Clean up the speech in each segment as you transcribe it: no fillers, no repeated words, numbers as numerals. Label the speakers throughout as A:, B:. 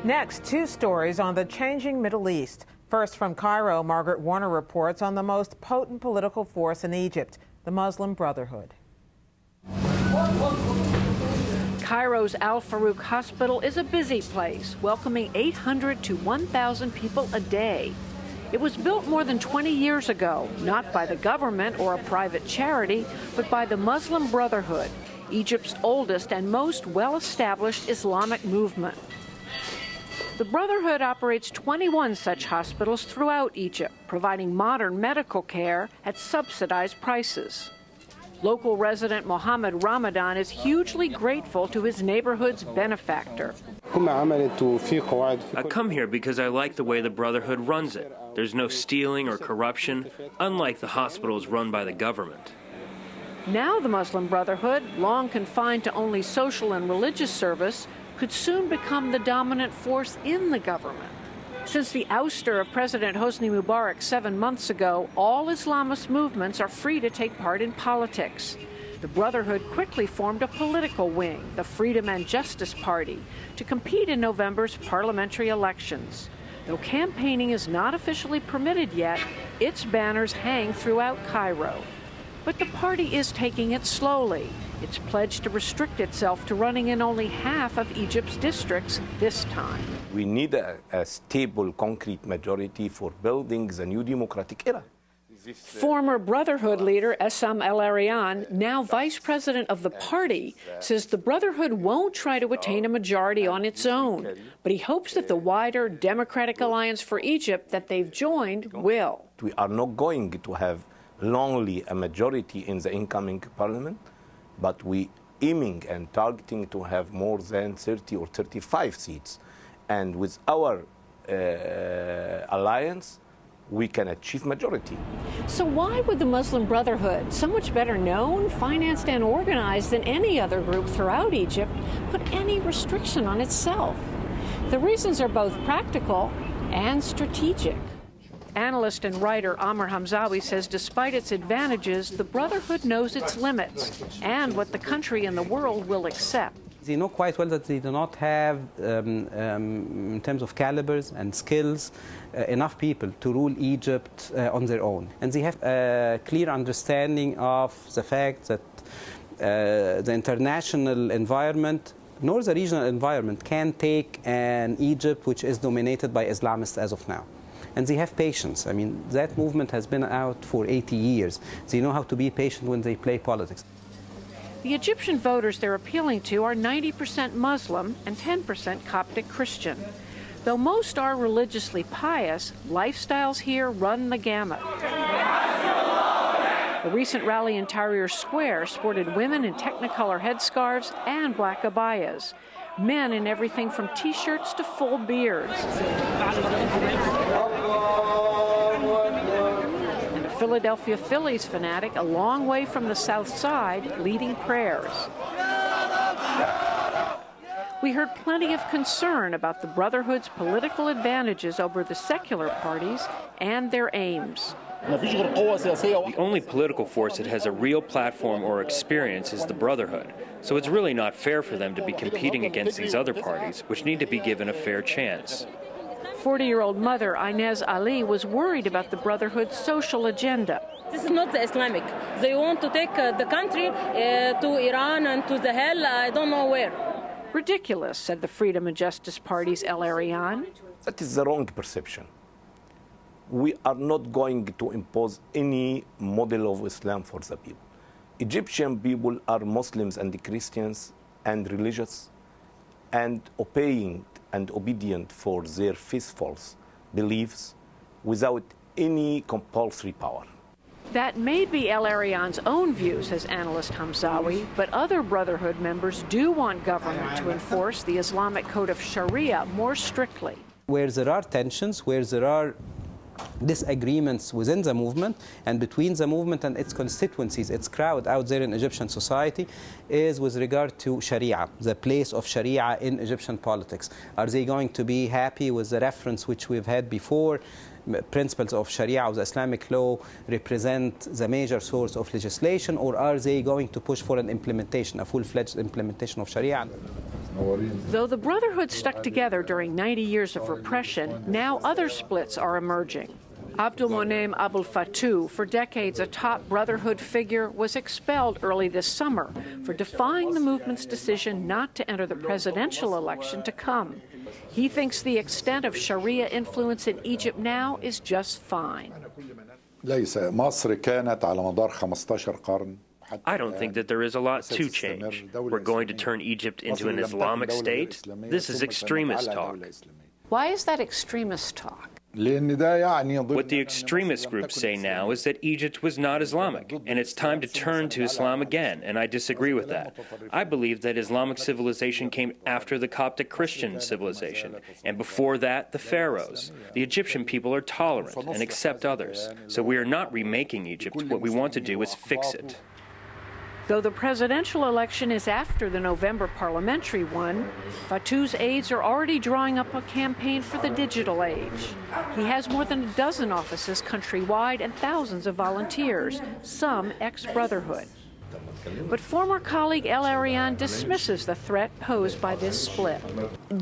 A: Next, two stories on the changing Middle East. First, from Cairo, Margaret Warner reports on the most potent political force in Egypt, the Muslim Brotherhood.
B: Cairo's Al Farouk Hospital is a busy place, welcoming 800 to 1,000 people a day. It was built more than 20 years ago, not by the government or a private charity, but by the Muslim Brotherhood, Egypt's oldest and most well-established Islamic movement. The Brotherhood operates 21 such hospitals throughout Egypt, providing modern medical care at subsidized prices. Local resident Mohammed Ramadan is hugely grateful to his neighborhood's benefactor.
C: I come here because I like the way the Brotherhood runs it. There's no stealing or corruption, unlike the hospitals run by the government.
B: Now the Muslim Brotherhood, long confined to only social and religious service, could soon become the dominant force in the government. Since the ouster of President Hosni Mubarak 7 months ago, all Islamist movements are free to take part in politics. The Brotherhood quickly formed a political wing, the Freedom and Justice Party, to compete in November's parliamentary elections. Though campaigning is not officially permitted yet, its banners hang throughout Cairo. But the party is taking it slowly. It's pledged to restrict itself to running in only half of Egypt's districts this time.
D: We need a stable, concrete majority for building the new democratic era.
B: Former Brotherhood leader Essam El Arian, now vice president of the party, says the Brotherhood won't try to attain a majority on its own, but he hopes that the wider Democratic Alliance for Egypt that they've joined will.
D: We are not going to have only a majority in the incoming parliament, but we aiming and targeting to have more than 30 or 35 seats. And with our alliance, we can achieve majority.
B: So why would the Muslim Brotherhood, so much better known, financed and organized than any other group throughout Egypt, put any restriction on itself? The reasons are both practical and strategic. Analyst and writer Amr Hamzawi says despite its advantages, the Brotherhood knows its limits and what the country and the world will accept.
E: They know quite well that they do not have, in terms of calibers and skills, enough people to rule Egypt on their own. And they have a clear understanding of the fact that the international environment, nor the regional environment, can take an Egypt which is dominated by Islamists as of now. And they have patience. I mean, that movement has been out for 80 years. They know how to be patient when they play politics.
B: The Egyptian voters they're appealing to are 90% Muslim and 10% Coptic Christian. Though most are religiously pious, lifestyles here run the gamut. The recent rally in Tahrir Square sported women in Technicolor headscarves and black abayas, men in everything from T-shirts to full beards. And a Philadelphia Phillies fanatic a long way from the South Side leading prayers. We heard plenty of concern about the Brotherhood's political advantages over the secular parties and their aims.
C: The only political force that has a real platform or experience is the Brotherhood. So it's really not fair for them to be competing against these other parties, which need to be given a fair chance.
B: 40-year-old mother Inez Ali was worried about the Brotherhood's social agenda.
F: This is not the Islamic. They want to take the country to Iran and to the hell, I don't know where.
B: Ridiculous, said the Freedom and Justice Party's El Arian.
D: That is the wrong perception. We are not going to impose any model of Islam for the people. Egyptian people are Muslims and Christians and religious and obeying and obedient for their faithful beliefs without any compulsory power.
B: That may be El Arian's own view, says analyst Hamzawi, but other Brotherhood members do want government to enforce the Islamic Code of Sharia more strictly.
E: Where there are tensions, where there are disagreements within the movement and between the movement and its constituencies, its crowd out there in Egyptian society, is with regard to Sharia, the place of Sharia in Egyptian politics. Are they going to be happy with the reference which we've had before? Principles of Sharia, of the Islamic law, represent the major source of legislation, or are they going to push for an implementation, a full-fledged implementation of Sharia?
B: Though the Brotherhood stuck together during 90 years of repression, now other splits are emerging. Abdulmonem Abul Fattouh, for decades a top Brotherhood figure, was expelled early this summer for defying the movement's decision not to enter the presidential election to come. He thinks the extent of Sharia influence in Egypt now is just fine.
G: مصر كانت على مدار 15 قرن.
C: I don't think that there is a lot to change. We're going to turn Egypt into an Islamic state? This is extremist talk.
B: Why is that extremist talk?
C: What the extremist groups say now is that Egypt was not Islamic, and it's time to turn to Islam again, and I disagree with that. I believe that Islamic civilization came after the Coptic Christian civilization, and before that, the pharaohs. The Egyptian people are tolerant and accept others, so we are not remaking Egypt. What we want to do is fix it.
B: Though the presidential election is after the November parliamentary one, Fattouh's aides are already drawing up a campaign for the digital age. He has more than a dozen offices countrywide and thousands of volunteers, some ex-Brotherhood. But former colleague El Arian dismisses the threat posed by this split.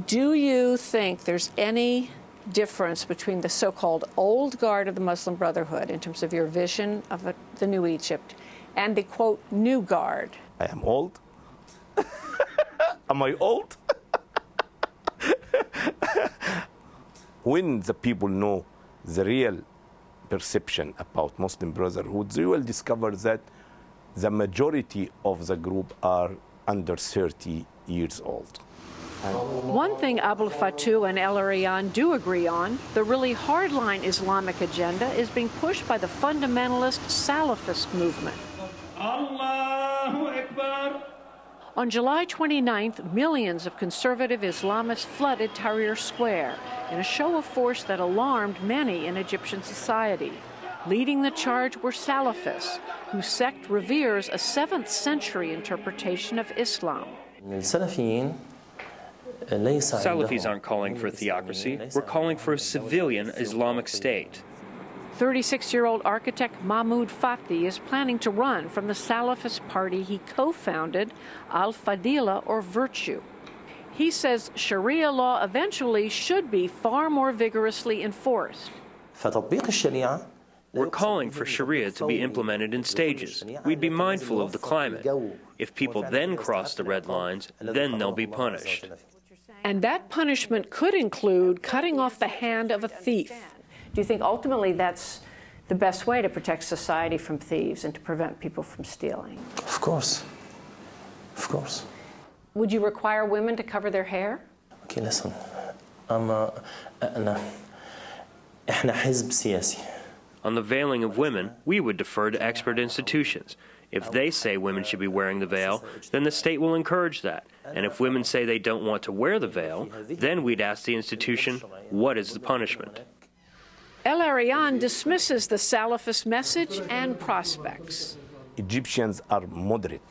B: Do you think there's any difference between the so-called old guard of the Muslim Brotherhood in terms of your vision of the new Egypt and the, quote, new guard?
D: I am old. Am I old? When the people know the real perception about Muslim Brotherhood, they will discover that the majority of the group are under 30 years old.
B: One thing Abul Fattouh and El Arian do agree on, the really hardline Islamic agenda is being pushed by the fundamentalist Salafist movement. On July 29th, millions of conservative Islamists flooded Tahrir Square in a show of force that alarmed many in Egyptian society. Leading the charge were Salafists, whose sect reveres a 7th century interpretation of Islam.
C: Salafis aren't calling for theocracy. We're calling for a civilian Islamic state.
B: 36-year-old architect Mahmoud Fatih is planning to run from the Salafist party he co-founded, Al-Fadila, or Virtue. He says Sharia law eventually should be far more vigorously enforced.
C: We're calling for Sharia to be implemented in stages. We'd be mindful of the climate. If people then cross the red lines, then they'll be punished.
B: And that punishment could include cutting off the hand of a thief. Do you think ultimately that's the best way to protect society from thieves and to prevent people from stealing?
H: Of course. Of course.
B: Would you require women to cover their hair?
H: Okay, listen. إحنا حزب سياسي.
C: On the veiling of women, we would defer to expert institutions. If they say women should be wearing the veil, then the state will encourage that. And if women say they don't want to wear the veil, then we'd ask the institution, what is the punishment?
B: El Arian dismisses the Salafist message and prospects.
D: Egyptians are moderate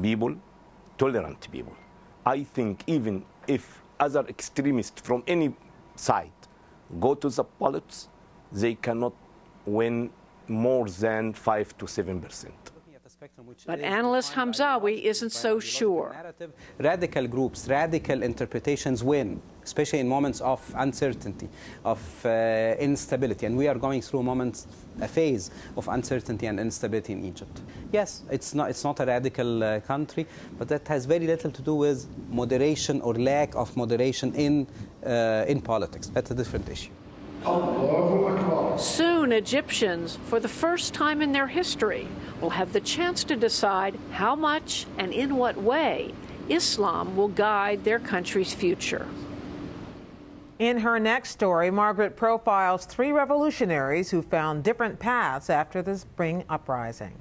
D: people, tolerant people. I think even if other extremists from any side go to the politics, they cannot win more than 5 to 7%.
B: But analyst Hamzawi isn't so sure.
E: Radical groups, radical interpretations win, especially in moments of uncertainty, of instability. And we are going through a phase of uncertainty and instability in Egypt. Yes, it's not a radical country, but that has very little to do with moderation or lack of moderation in politics. That's a different issue.
B: Soon, Egyptians, for the first time in their history, will have the chance to decide how much and in what way Islam will guide their country's future.
A: In her next story, Margaret profiles 3 revolutionaries who found different paths after the Spring Uprising.